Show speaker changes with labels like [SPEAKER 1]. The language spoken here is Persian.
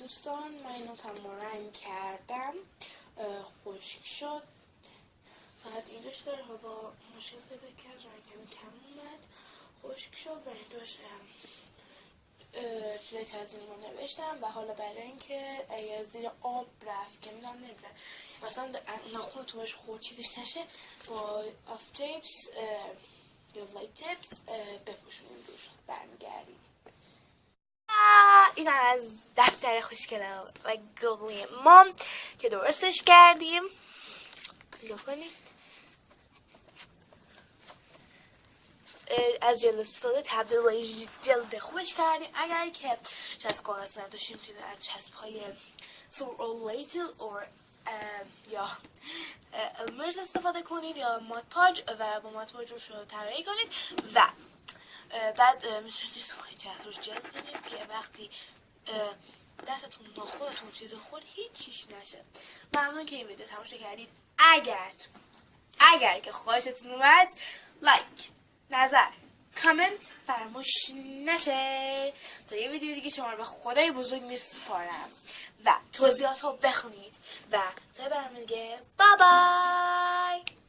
[SPEAKER 1] دوستان من اینو تمام رنگ کردم، خشک شد. بعد اینجاش داره حالا مشکل پیدا کرد، رنگم کم اومد، خشک شد و اینجاش چیزای تزیینی رو نوشتم. و حالا بعد اینکه اگر زیر آب رفت که میدم نمیره مثلا ناخون تو باش خورد چیزش نشه، با آف تیپس یا لایک تیپس بپوشونیم روش برمیگردیم. این از دفتر خوشگله و گوگلی ما که درستش کردیم. نگاه کنید از جلد ساده تبدیل با جلد خوبش کردیم. اگر که چسب کاغذ نداشتیم میتونید از چسب های سورلیتل یا اموزش استفاده کنید یا مات پاج و با مات پاج روش رو طراحی کنید و بعد میتونید پایین روش جلد کنید که وقتی دستتون ناخونتون چیز خورد هیچیش نشه. ممنون که این ویدیو تماشا کردید. اگر که خوشتون اومد لایک، نظر، کامنت فراموش نشه. تا یه ویدیو دیگه شما رو به خدای بزرگ میسپارم و توضیحات رو بخونید و تا برنامه دیگه بای بای.